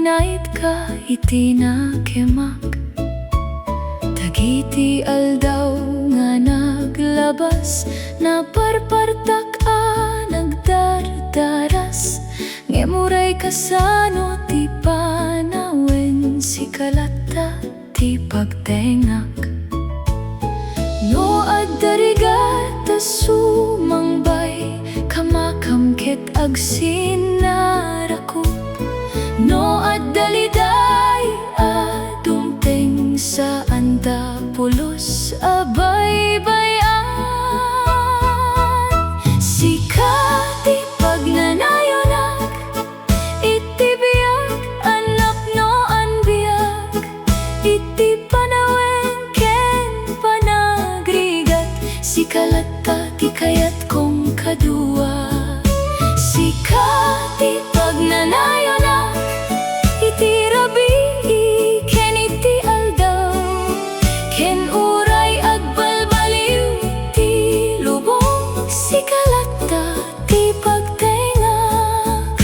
inait ka iti nakemak. Dagiti aldaw nga naglabas, naparpartak a nagdardaras. Ngemuray kasano ti panawen, sikalata ti pagtengak. No addarigat sumangbay, kamakamket agsinarakup. No addaliday adumteng sa antapulos abaybayan. Sika ti pagnanayonak, iti biyag agnapno an biyag. Iti panawen ken panagrigat, sikalata ti kayat kong kadua. Sika ti pagnanayonak, iti rabi ken iti aldaw. Ken uray agbalbaliw ti lubong, sikalata ti pagtengak.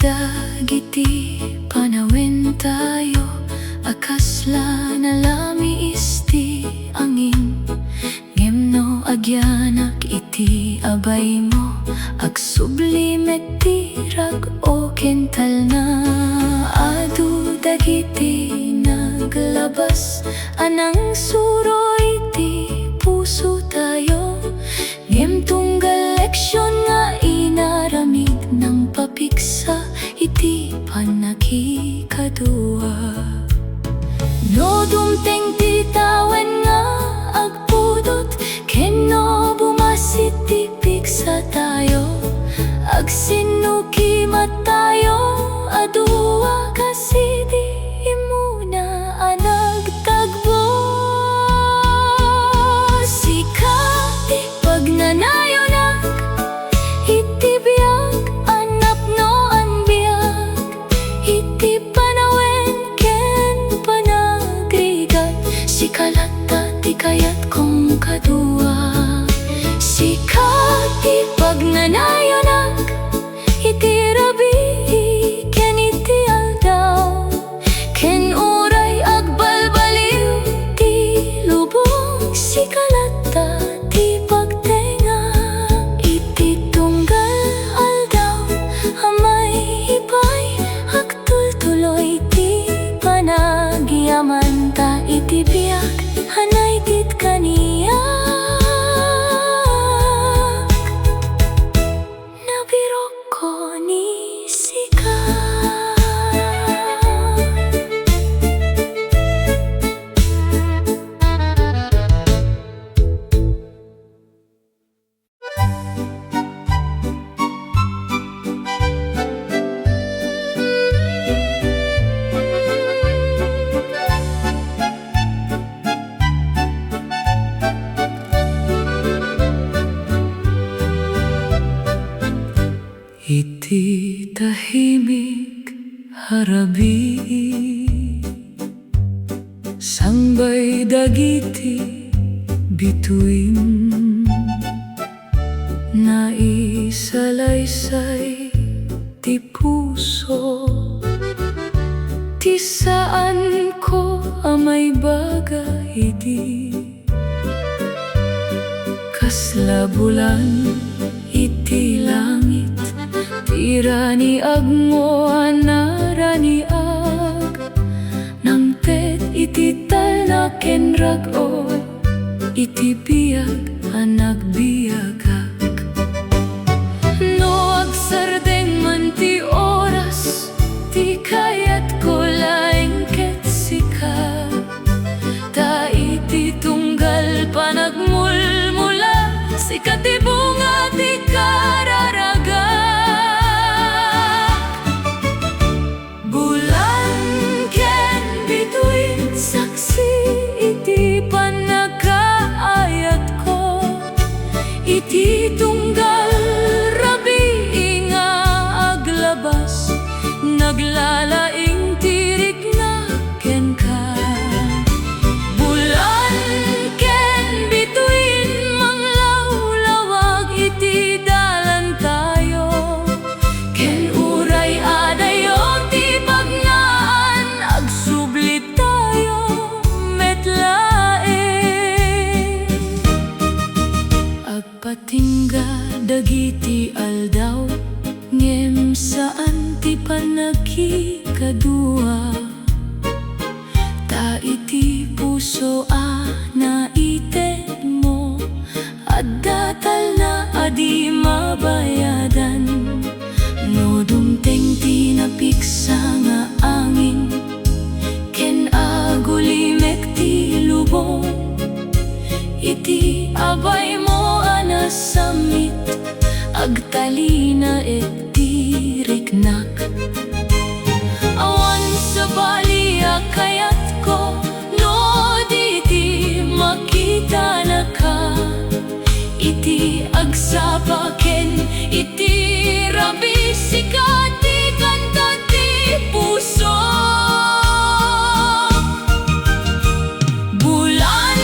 Dagiti panawen tayo, akasla na lami isti angin. Ngemno agyanak iti abay mo, agsublimet ti rag o kental na. Adu dagiti naglabas, anang suro iti puso tayo. Ngem tunggal leksyon nga inaramid ng papiksa, iti pannakikadua. No dumteng ti tawen nga agpudot, ken no bumasit ti piksa tayo. Agsinukimat tayo, adua kasi di imuna anagtagbo. Sika ti pagnanayonak, iti biyag agnapno an biyag. Iti panawen ken panagrigat, sikalata ti kayat kong kadua. Sika ti pagnanayonak, iti rabi ken iti aldaw. Ken uray agbalbaliw ti lubong, sikalata ti pagtengak. Iti tunggal aldaw amay hipay, agtultuloy ti panagyaman ta. Iti biyak hanay tit kaniyak, nabirok ko ni Sika. Iti tahimik harabi, sangbay dagiti bituin. Naisalaysay ti puso, ti saan ko amay bagay di. Kasla bulan iti langit, tirani agmo anarani ag. Nang tet iti talna ken rag-o, iti biyag anagbiagak. No agsardeng man ti oras, ti kayat ko laeng ket sika. Ta iti tunggal panagmulmula, sika ti bunga ti kararaga. Bulan ken bituin, saksi iti panagayat ko. Iti tunggal rabi nga aglabas, pannakikadua. Ta iti puso naite mo, at datal na adi mabayadan. No dumteng tinapiksa nga angin, ken agulimek ti lubong. Iti abay mo anasamit, agtalina et tiriknak. Awan sa bali agayat ko, no diti makita na ka. Iti agsapa ken iti rabi, Sika ti kanta ti puso. Bulan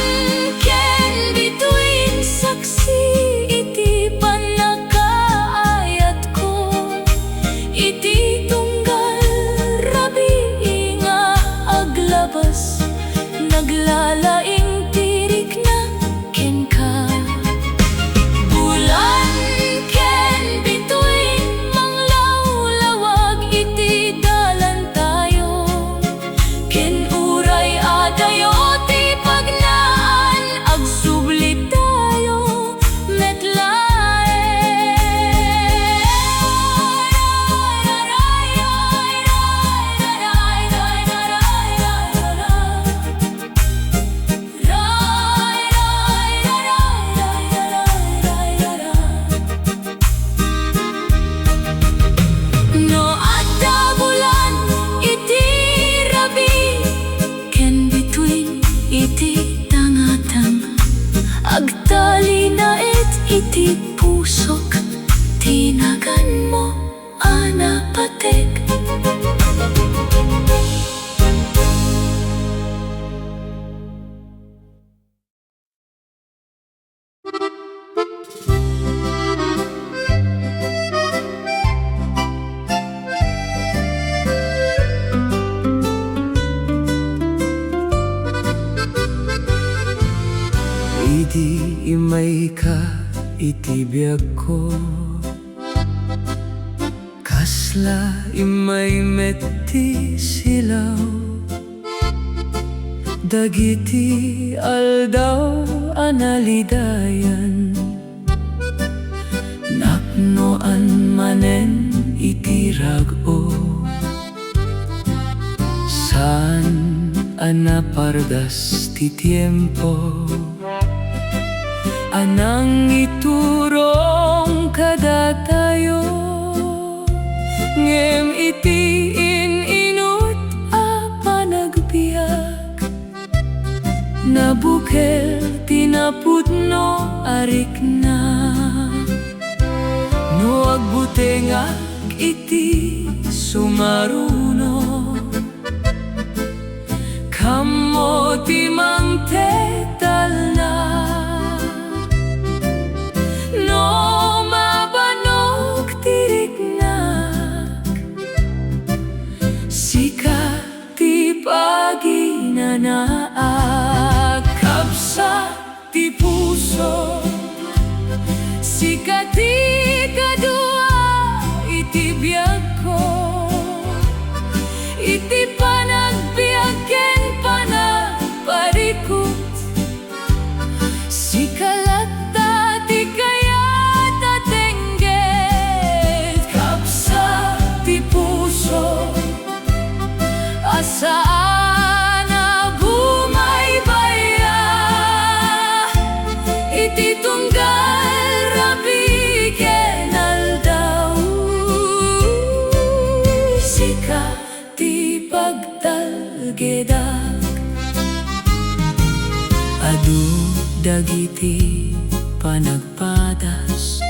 ken bituin saksi, iti panagayat ko. Iti tunggal rabi nga aglabas, naglalaing tirik na ken ka. Bulan ken bituin manglawlawag, iti dalan tayo. Ken uray adayo ti pagnaan, agsubli tayo metlae. No adda bulan iti rabi, ken bituin iti tangatang, agtali na et iti pusok, tinagan mo anapatek. Idi imay ka iti biyag ko, kasla imay metti silaw. Dagiti aldaw analidayan, napnoan manen iti rag-o. Saan anapardas ti tiempo, anang iturong kadatayo. Ngem iti inut a panagbiag, nabukel tinapudno arik na. No agbutengag iti sumaruno, kamo ti mangtetal na. No mabanog tiriknak, Sika ti paginanaak. Kapsa ti puso, Sika ti kadua, iti biyag ko. Iti panagbiag ken panagparikot, Sika latta ti kayat at engget. Kapsa ti puso, asaan na bumaybaya. Iti tunggal rabi ken aldaw, Sika ti pagtalgedak. Adu dagiti panagpadas,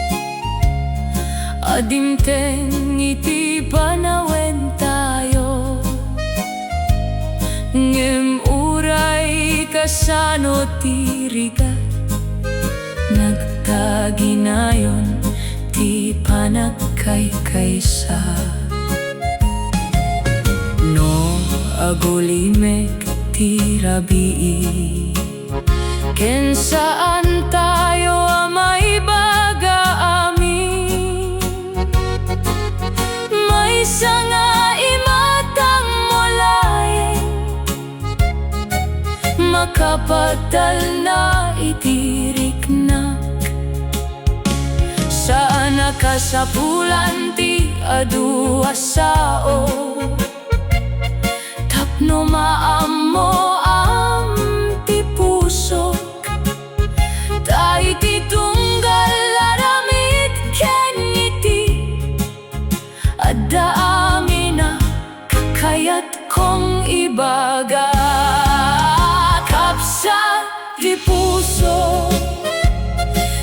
adimteng iti panawen tayo. Ngem uray kasano ti rigat, nagtaginayon ti panagkaykaysa. No agulimek ti rabii, ken saan tayo amay baga amin. May sanga kapatal na itiriknak. Saan nakasapulan ti adu asao, tapno maamo ang ti puso. Tayo ti tunggal laramit keniti, adda amin na kakayat kong ibaga. Kapsa ti puso,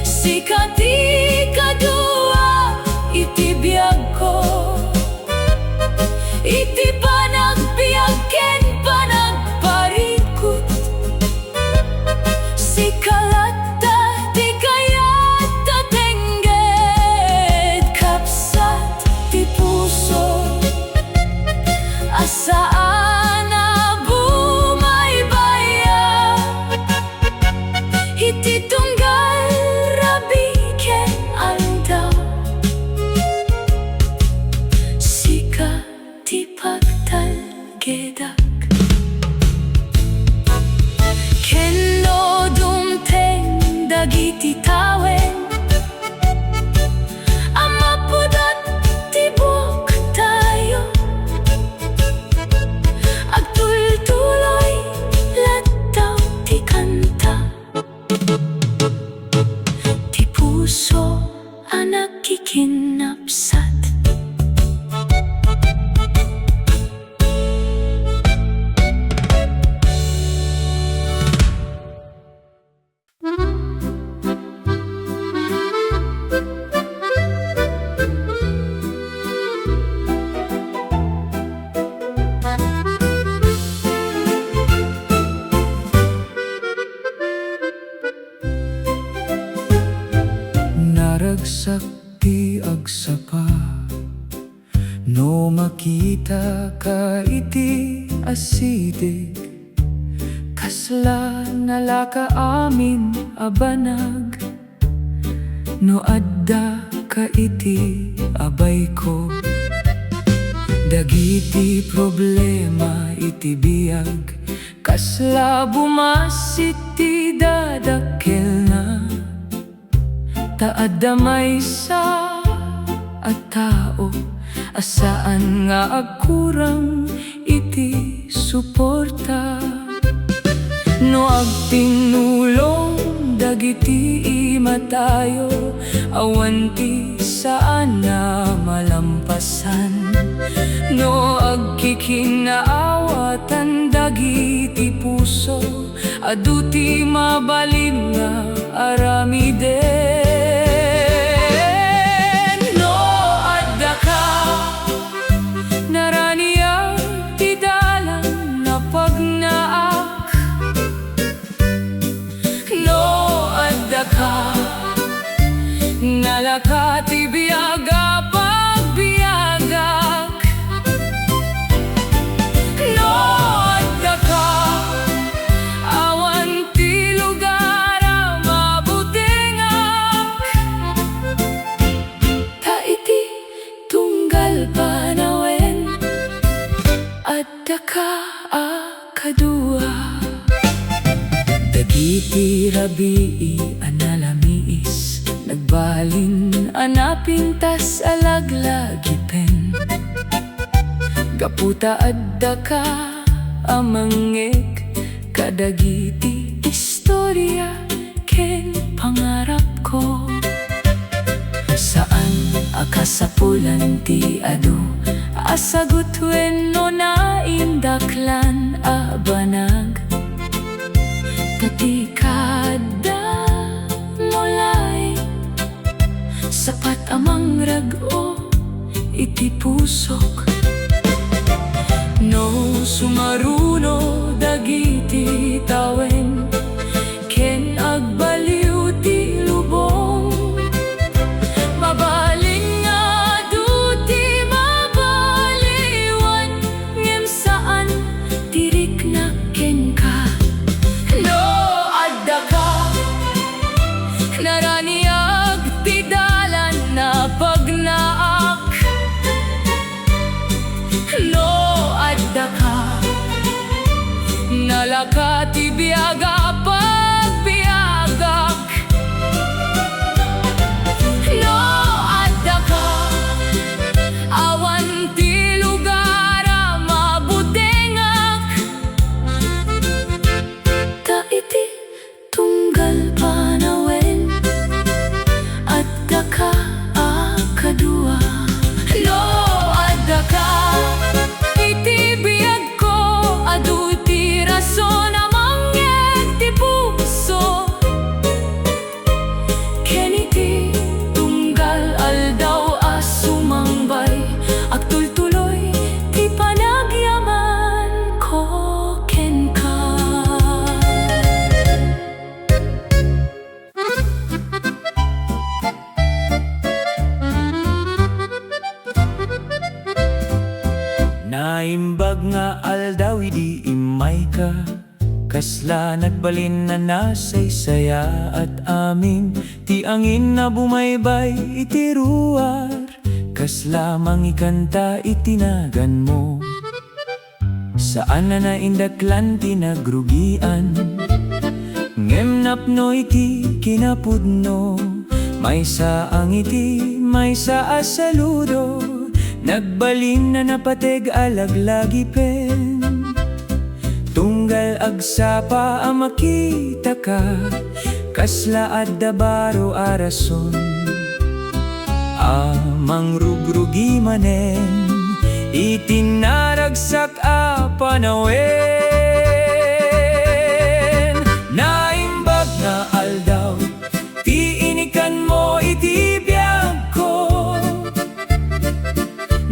Sika ti kadua, iti biyag ko. Iti panagbiag ken panagparikot. Sikalata ti kayat tatengged. Kapsat ti puso, asaan na bumaybaya. Iti tunggal rabi ken andaw. Sika ti pagtalgedak. Kenno dumteng dagiti tawen, amapudat ti buok tayo. Agtultuloy lataw ti kanta. Ti puso anak kikinapsat. Naragsak ti agsapa, no makita ka iti asidig. Kasla nalaka amin abanag, no adda ka iti abay ko. Dagiti problema iti biyag, kasla bumasit ti dadakkel na. Taadda maysa at tao, asaan nga agkurang iti suporta. No agtinulong dagiti imatayo, awan ti saan na malampasan. No agkikinaawatan dagiti puso, adu ti mabalin nga aramiden. No adda ka naraniya ti dalan na pagnaak. No adda ka nalaka ti biyaga pagbiagak. No adda ka awan ti lugar a mabutengak. Ta iti tunggal panawen, adda ka a kadua. Dagiti rabii analamiis, nagbalin anaping tas alaglagipen. Gaputa adda ka amangeg, kadagiti istorya ken pangarap ko. Saan akasapulan ti adu, asagot wenno na indaklan abanag. Tatikada mulay, sapat amang rag-o iti pusok. No sumaruno dagiti tawen, ken agbaliw ti lubong. Mabaling nga duti mabaliwan, ngem saan tirik na ken ka. No adda ka naraniag ti dalan na pagnaak. No adda ka nalaka ti biag Naimbag nga aldaw idi imay ka, kasla nagbalin na nasaysaya at amin ti angin na bumaybay iti ruar, kasla mangikanta itinagan mo. Saan na naindaklan ti nagrugian, ngem napno iti kinapudno, may saang iti may sa asaludo, nagbalin na napateg alaglagipen. Tunggal agsapa ang makita ka, kasla adda baro arason. Amang rugrugi manen, itinaragsak a panawen. Naimbag nga aldaw, ti inikan mo iti biyag ko,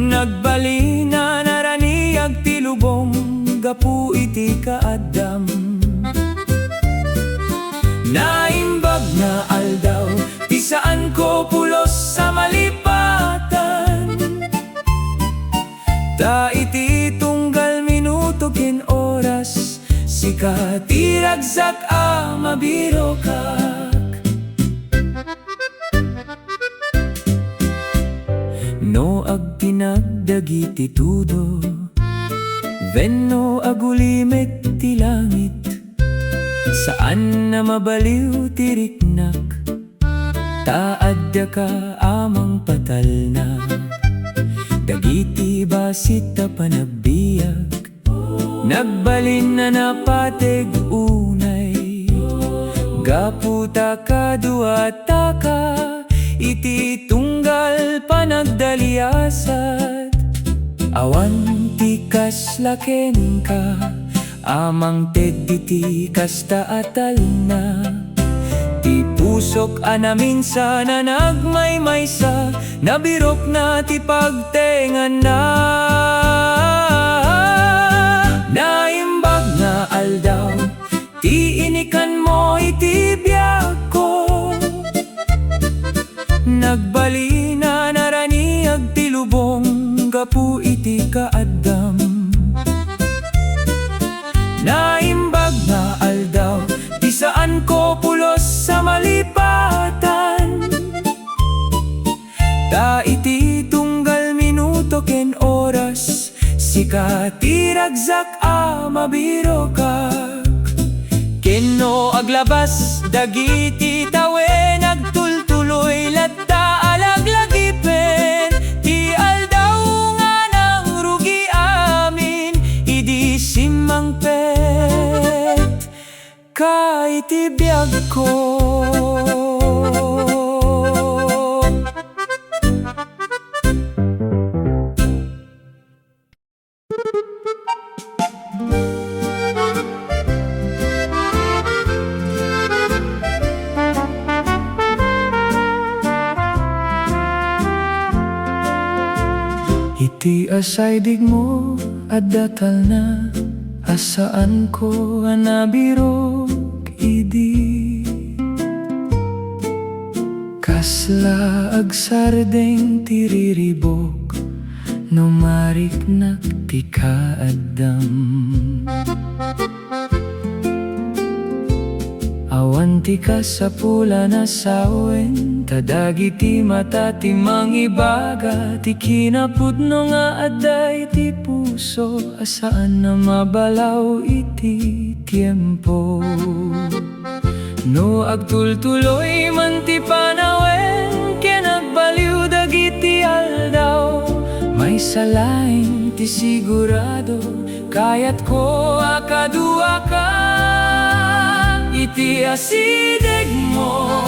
nagbali na naraniyag ti lubong, gapu iti kaadam. Naimbag nga aldaw, ti saan ko pulos sa malipatan, ta iti tunggal minuto ken oras, sika ti ragsak a mabiro kak. No agpinagdagiti tudo, venno agulimet ti langit, saan na mabaliw ti riknak, taadda ka amang patal na. Dagiti basit ta panagbiag, nagbalin na napateg unay, gaputa kadua taka, iti tunggal panagdaliasat. Awan ti kaslaken ka, amang tediti kasta atal na, ti pusok anaminsa na nagmaymaysa, nabirok na ti pagtaengan na. Naimbag nga aldaw, ti inikan mo iti biyag ko, nagbali na naraniyag ti lubong, gapu iti kaadam. Naimbag nga aldaw, ti saan ko pulos sa malipatan, ta iti tunggal minuto ken oras, sika ti ragsak a mabiro kak. Kenno aglabas dagiti tawe, nagtultuloy latta alaglagipen, ti aldaw nga nang rugi amin, idi simang pet ka iti biyag ko. Iti asay dig mo adatal na, asaan ko anabirok idi, kasla agsardeng tiriribok, numarik nak ti kaadam. Awan ti kasapula na sawen, kadagiti mata ti mangibaga, ti kinapudno nga aday ti puso, asaan na mabalaw iti tiempo. No agtultuloy man ti panawen, ken nagbaliw dagiti aldaw, may salain ti sigurado, kayat ko akadua ka. Iti asideg mo,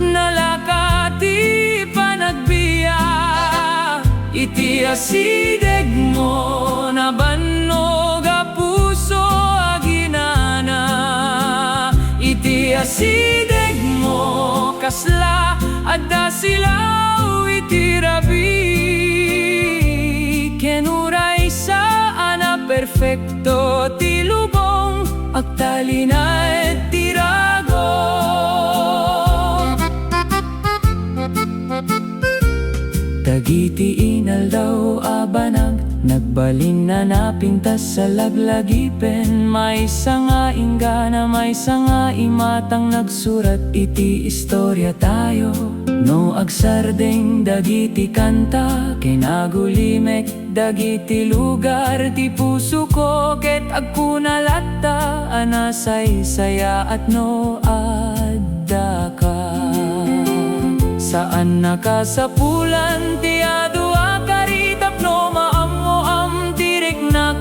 nalakati panagbiya, iti asideg mo, nabannog a puso aginana, iti asideg mo, kasla adda silaw iti rabi, kenuray saan a perfecto ti lubong, agtalina et tirago. Dagiti inaldaw abanag Nagbalin na napintas sa laglagipen. May sanga ingana, may sanga imatang nagsurat. Iti istorya tayo no agsardeng dagiti kanta. Kinagulimek dagiti lugar ti puso ko. Ket agkunalatta anasaysaya at no adda ka. Saan nakasapulan ti adua karitap no maammo am tiriknak.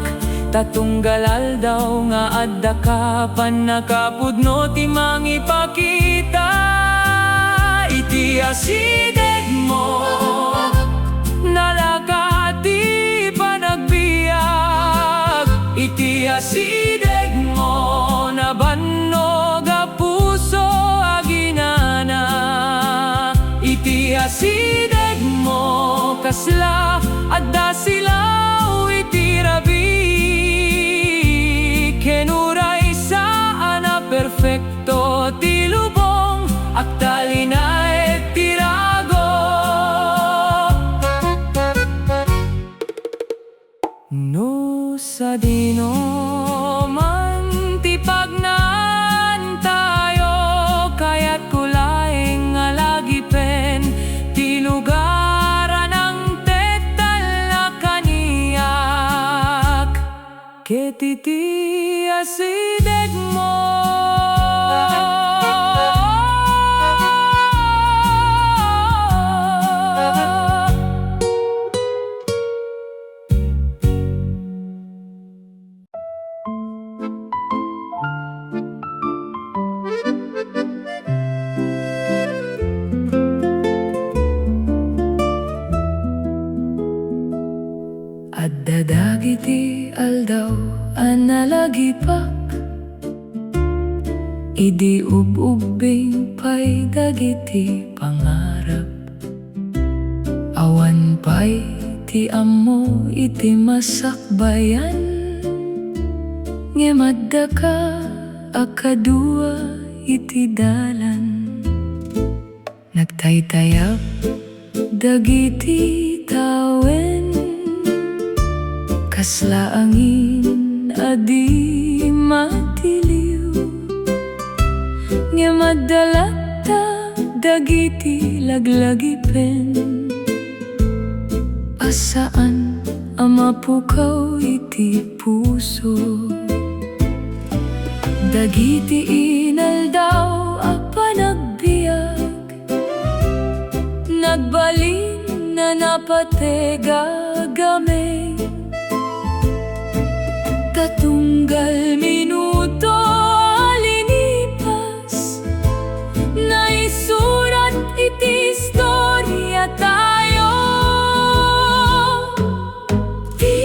Tatunggalal daw nga adda ka panakapudno ti mangipakita. Iti asideg mo nalakati panagbiag. Iti asideg mo nabannog a puso aginana. Iti asideg mo kasla adda silaw iti rabi. Kenuray saan na perfecto ti lubong aktali na tirago. No sa dino man ti pagnaan tayo. Kaya't kulaing alagipen ti lugaran ang tetal na kaniyak. Ketiti asideg mo adda dagiti aldaw analagipak. Idi ububing pay dagiti pangarap. Awan pay ti ammo iti masakbayan. Ngemadda ka akadua iti dalan. Nagtaytayap dagiti tawen. Kasla angin adi matiliw. Nga madalata dagiti laglagipen. Asaan amapukaw iti puso. Dagiti inaldaw a panagbiag. Nagbalin na napatega gamay. Tatunggal minuto alinipas. Naisurat iti istorya tayo. Di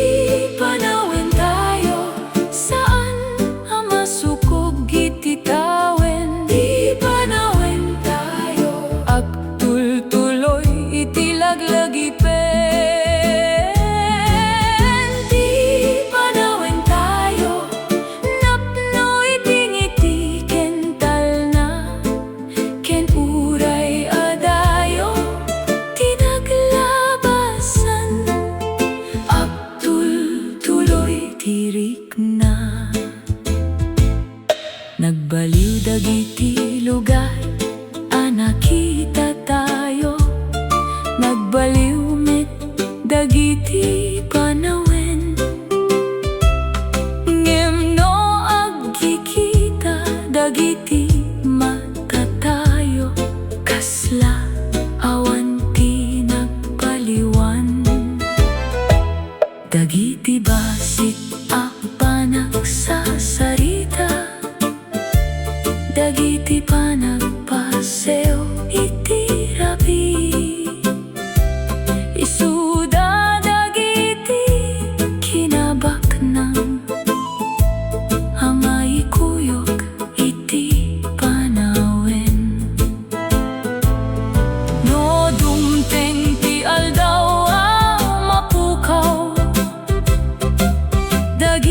panawen tayo. Saan ang masukog iti tawen. Di panawen tayo. Agtul-tuloy iti laglagipen. Nagbaliw dagiti lugar anakita tayo. Nagbaliw met dagiti panawen. Ngem no agkikita dagiti mata tayo. Kasla awan ti nagpaliwan. Dagiti basit a panagsasarita. Dagiti panagpaseo iti rabi. Isuda dagiti kinabaknang amay kuyog iti panawen. No dumteng ti aldaw a mapukaw. Dagiti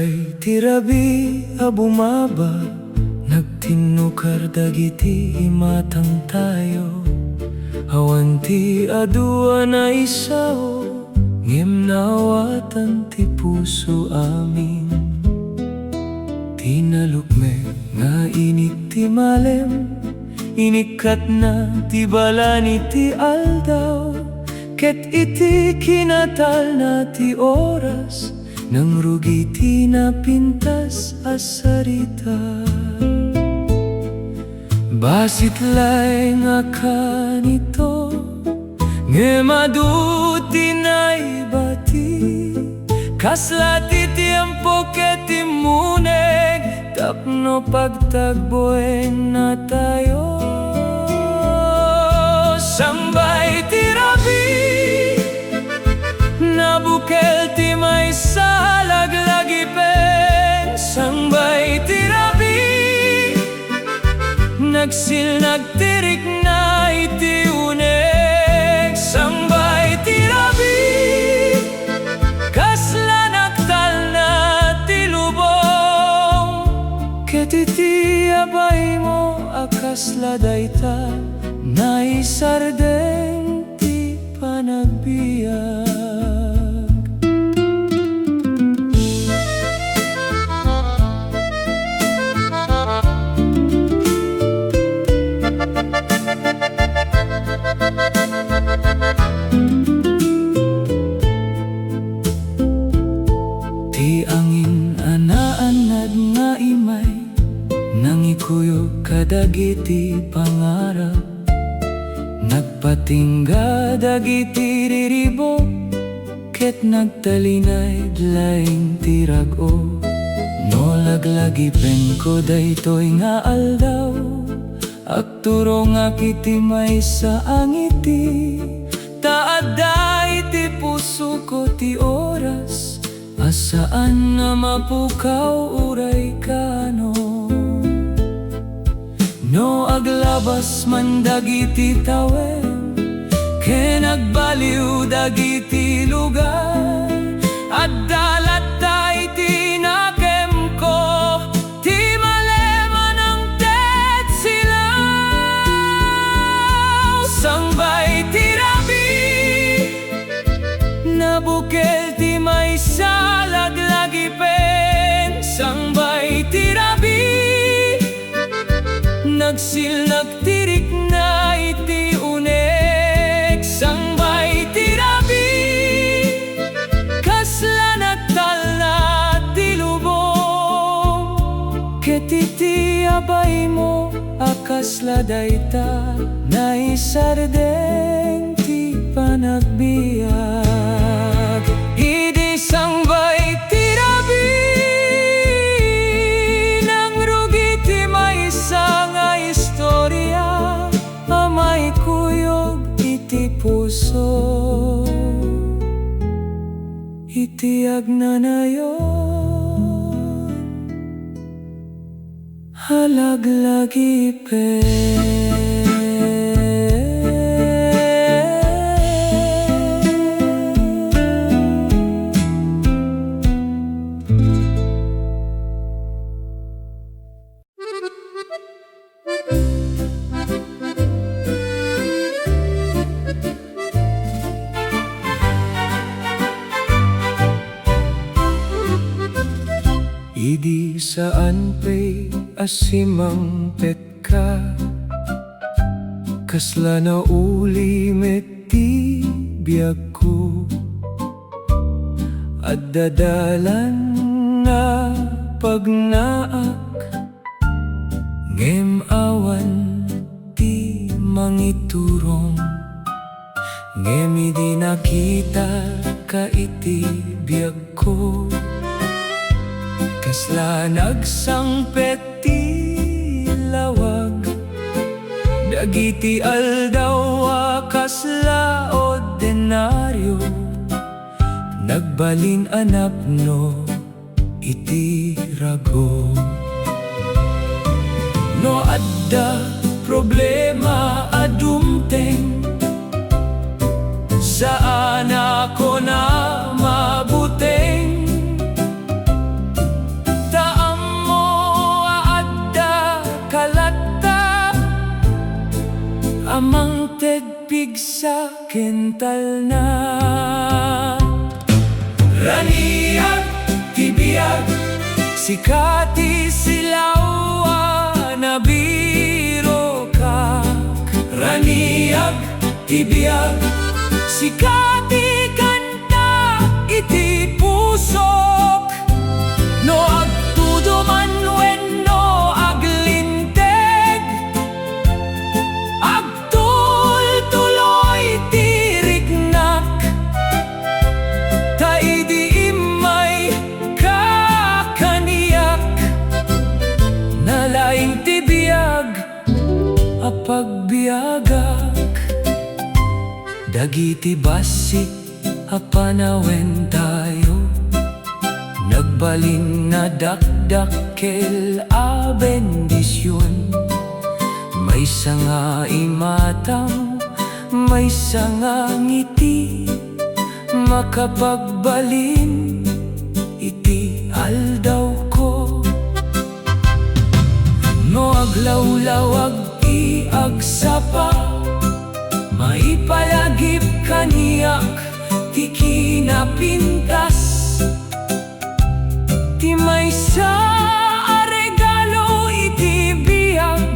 Sambay tirabi a bumaba, nagtinukar dagiti imatang tayo. Awanti adua na isao, ngem nawatan ti puso amin. Tinalukme nga inik ti malem, inikat na ti balani ti aldaw. Ket iti kinatal na ti oras, nang rugi ti napintas asarita. Basit lay nga kanito, ngem aduti na ibati. Kasla ti tiempo ket imuneg, tapno pagtagboen na tayo. Sambay tirabi, nabukel ti may salaglagipen. Sambay tirabi, nagsil nagtirik na iti uneg. Sambay tirabi, kasla naktal na ti lubong. Ket iti abay mo akasla dayta, naisardeng ti panagbiag. Ti angin anaanad nga imay, nangikuyog kadagiti pangarap. Nagpatingga dagiti riribo, ket nagtalinay laing tirago. No laglagipen ko daytoy nga aldaw, agturo nga kiti may sa angiti. Taadda iti puso ko ti oras, asaan na mapukaw uray kano. No aglabas man dagiti tawen, ken nagbaliw dagiti lugar. At dalat iti nakem ko, ti maleman ang tet silaw. Sambay tirabi, nabukel ti may salaglagipen. Sambay tirabi, nagsil nagtirik na iti uneg. Sambay tirabi, kasla nagtal na ti lubong. Ket iti abay mo akasla dayta, naisardeng ti panagbiag. Idi sambay tirabi, nang rugi ti may nga istorya, amay kuyog iti puso. Iti agnanayon, halaglagipen. Idi saan pa'y asimang pet ka, kasla na ulimet ti biyag ko. At dadalan na pagnaak, ngem awan ti mangiturong. Ngem idi nakita ka iti biyag ko, kasla nagsangpet ti lawag. Dagiti aldaw kasla ordinaryo, nagbalin anapno iti rago. No adda problema adumteng, saan ako na mabuteng. sa kental na. Raniag tibiyag sikati silaw na biro ka. Raniag tibiyag sikati kanta iti pusok. No agtudo man wenno aglinteg, agtul-tuloy tiriknak, taidi imay kakaniyak, nalaing tibiyag apagbiagak. Dagiti basik apanawen tayo, nagbalin na dakdakel a bendisyon. May sanga imatang, may sanga ngiti, makapagbalin iti aldaw ko. No aglawlawag iagsapa, maipalagip kaniyak ti kinapintas. Ti may sa regalo iti biyag,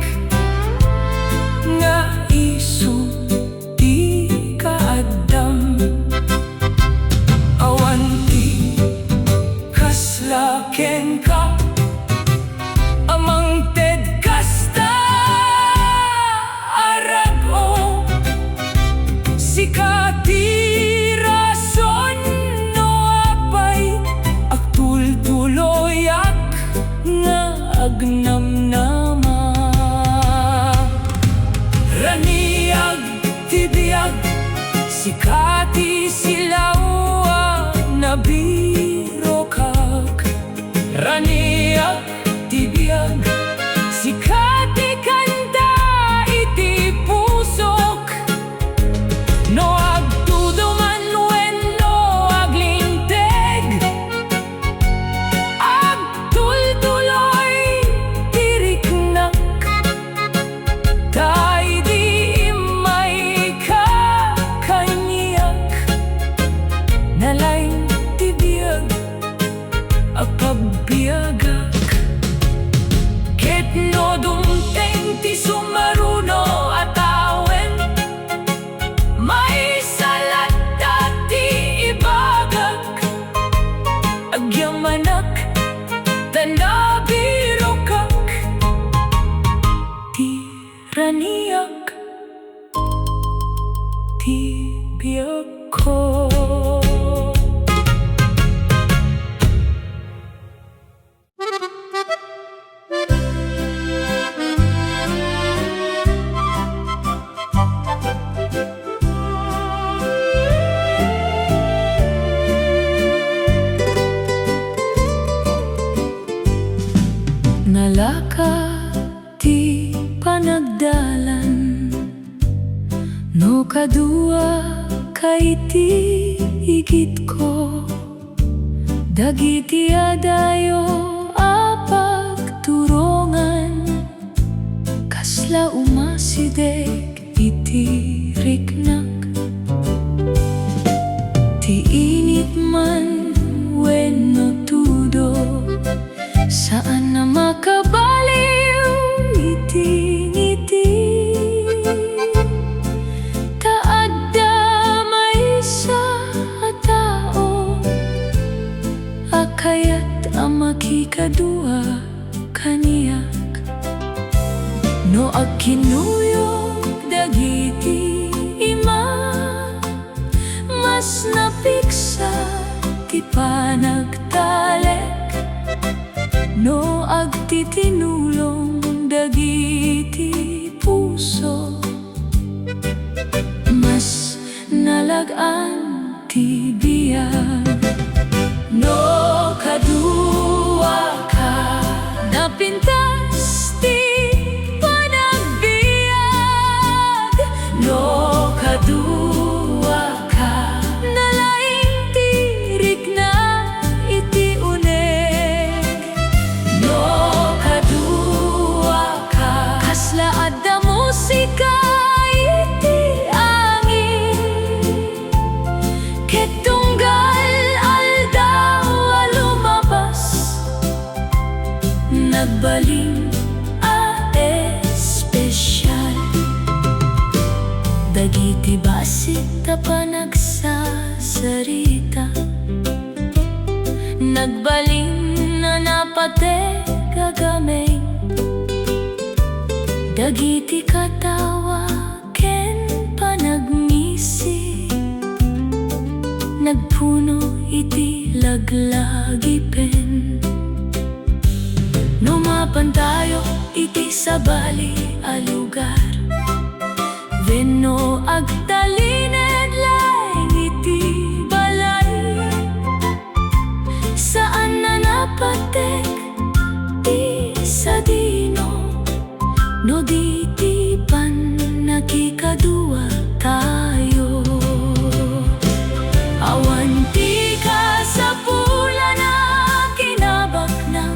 nga isu ti kaadam. Awan ti kaslaken ka, amang ted kasta arago. Sika ti rason no apay, agtul-tuloyak nga agnamnama. Raniag tibiyag sikati silaw na biro kak. Raniag tibiyag sikati kanta iti pusok. No agtudo man wenno aglinteg, agtul-tuloy tiriknak, taidi imay kakaniyak, nalaing tibiyag apagbiagak. Ket no dumteng ti sumaruno atawen, may salat ti ibagak, agyamanak tanabiro kak, tiraniyak tibiyag ko. Nalaka ti panagdalan, no kadua kaiti igit ko. Dagiti adayo apagturongan, kasla umasideg iti riknak. Ti init man wenno tudo, saan na makabaliw iti ngiti. Taadda may sa tao, agayat makikadua kaniyak. No agkinuyok dagiti ima, mas napiksa ti panagtalek. No agtitinulong dagiti puso, mas nalagaan ti biyag. No kadua ka napintas ti panagbiag. No kadua ka nalaing tirik na iti uneg. No kadua ka kasla adda musika iti ang nagbaling a espesyal. Dagiti basit ta panagsasarita, nagbaling na napate gagamay. Dagiti katawa ken panagngisi, nagpuno iti laglagipen. Numapan tayo iti sabali a lugar, venno agtalined laeng iti balay. Saan na napatek isa dino, no diti pannakikadua tayo. Awanti ka sa pula na kinabak ng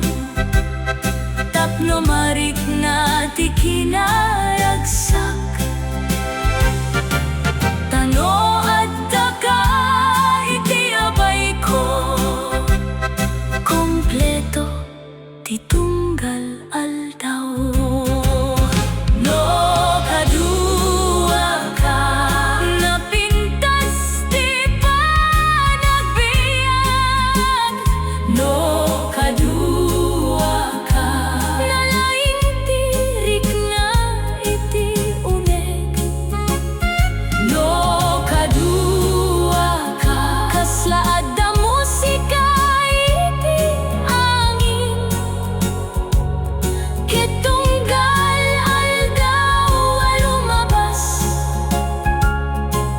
tapno marik na ti kinaragsak. Tano at taka iti abay ko, kompleto ti tunggal aldaw. No kadua ka, napintas ti panagbiag. No kadua ka, nalaing tirik nga iti uneg. No kadua ka, kaslaad da musika iti angin. Ketunggal aldaw a lumabas,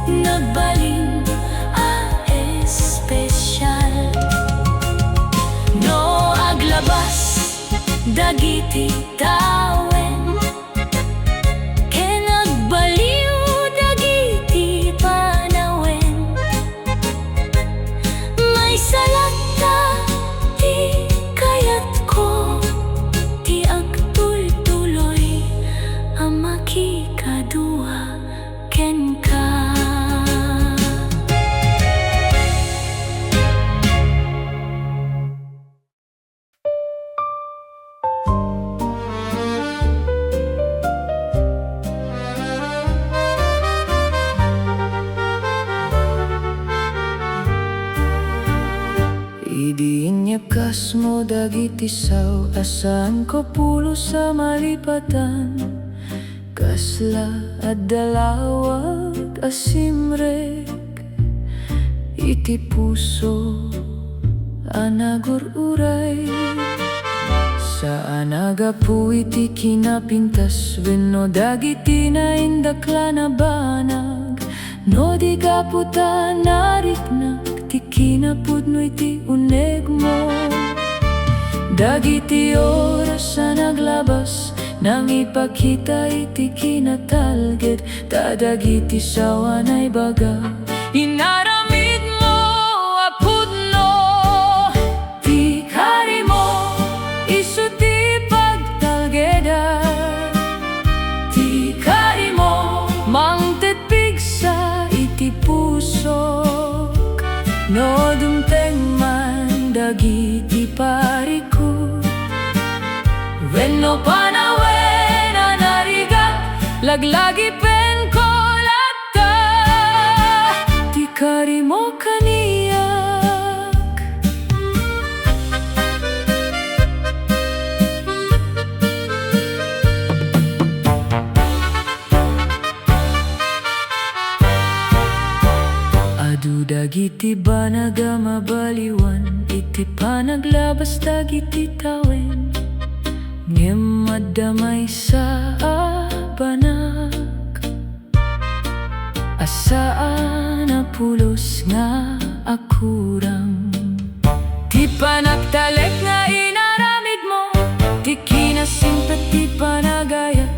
nagbaling a espesyal. No aglabas dagiti tawen, ken nagbaliw dagiti panawen. May salata ti kayat ko, ti agtultuloy a makikadua ken ka. Idinyakas mo dagiti saw, asan ko pulo sa malipatan. Kasla at dalawag asimrek, iti puso anagururay. Saan agapu iti kinapintas, wenno dagiti na indakla na banag. No di kaputa nariknak, ti kinapudno iti uneg mo. Dagiti oras na naglabas, nang ipakita iti kinatalged. Dagiti sawan ay baga, inaramid mo apudno. Ti kari mo isu ti pagtalgeda, ti kari mo mangtetpig sa iti puso. No dumteng man dagiti pariku, wenno panawen a narigat, laglagipen ko latta. Ti kari mo kaniyak, adu dagiti banaga mabaliwan, iti panaglabas dagiti tawen. Ngem madamay sa banag, asaan na pulos nga akurang. Ti panagtalek nga inaramid mo, ti kinasimpet ti panagayat.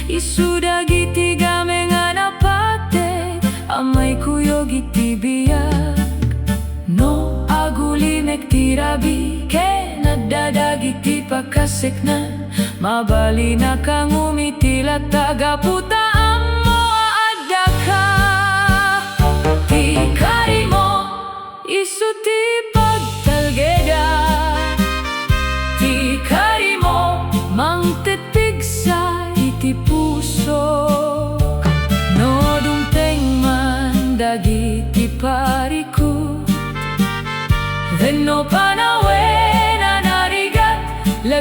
Isu dagiti game nga napate, amay kuyog iti biyak. No agulimek ti rabi, ken nadadagiti pagkaseknan. Mabali na kang umitila, tagaputa mo adda ka. Ti kari mo isu ti pagtalgeda, ti kari mo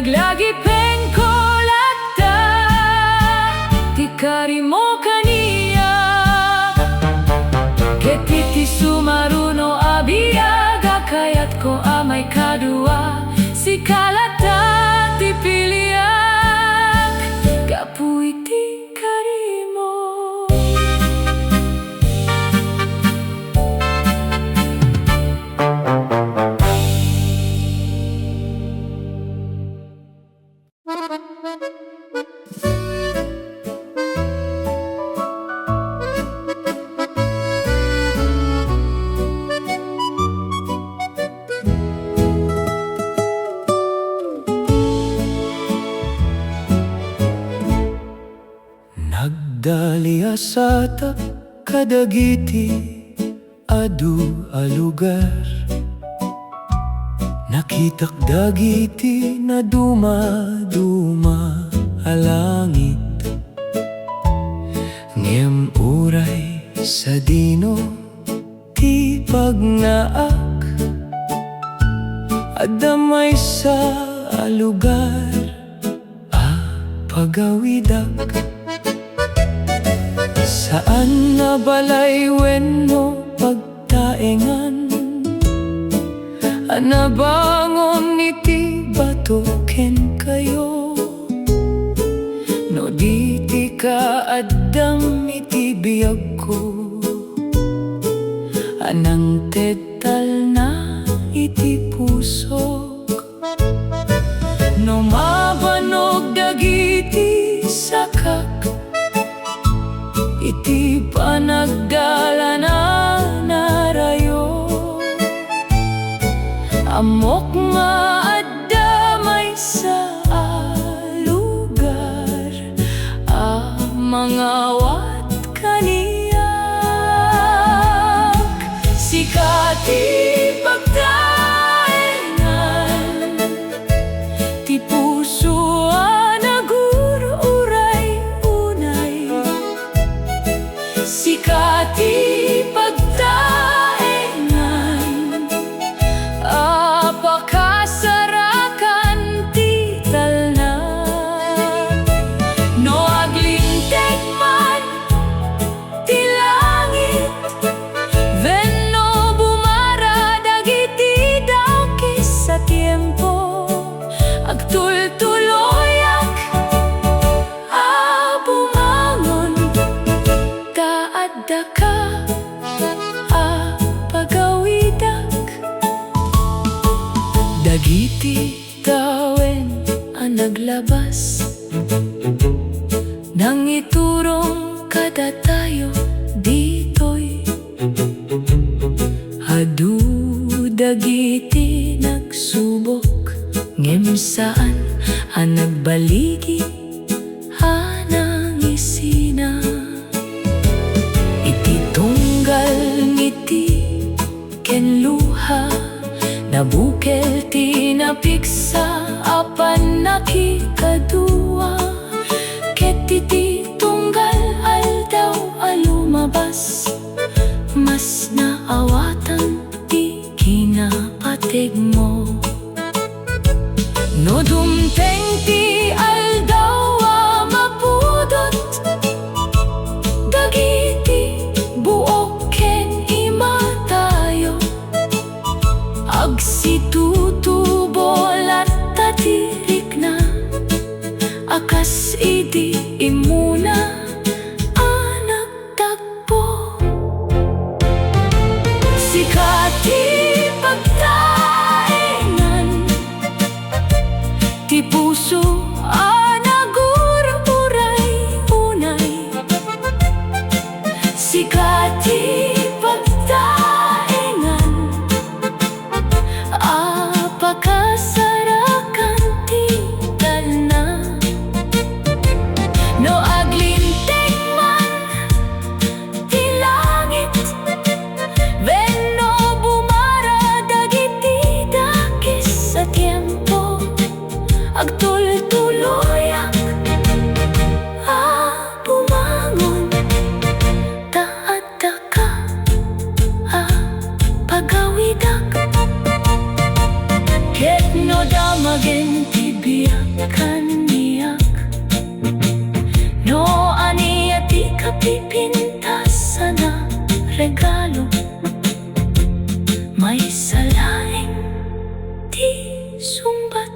aglagipeng ko lata, ti kari mo kaniya, ketiti sumaruno abiyag, agayat ko amay kadua, Sika lata ti piliak, kapuy ti kari mo. Nagdalia sa kadagiti adu a lugar, nakitak dagiti na duma-duma a langit, ngem uray sa dino ti pagnaak, adamay sa lugar a pagawidak. Saan na balay wenno pagtaengan, anabangon iti bato ken kayo, no diti ka addam iti biyag ko, anang tetal na iti puso, no mabanog dagiti sakak, iti panagdala na narayo, amok nga addamay sa lugar, mga wat kaniyak, Sika ti pagtaengan, ti puso Sika ti pagtaengan, apakasarakan ti talna, no aglinteg man ti langit, venno bumara dagiti dakis sa tiempo, agtultuloyak daka a pagawidak, dagiti tawen a naglabas, nang iturong kada tayo ditoy, adu dagiti nagsubok, ngem saan a nagbaligi hanangisina, ngiti ken luha, nabukel ti napiksa a pannakikadua, ket iti tunggal aldaw a lumabas, mas naawatan ti kinapateg mo, no dumteng ti aldaw a mapudot, dagiti buok ken imatayo, agsitutubol at tatirik na, akas idi imuna anak tagpo, Sika ti pagtaengan, ti puso Sika ti pagtaengan, apakasarakan ti talna, no aglinteg man ti langit, venno bumara dagiti dakis sa tiempo, agtultuloyak bumangon, pagawidak, ket no damagen ti biyak. kaniyak. No aniya ti kapipintas sana regalo. May salaing di sumbat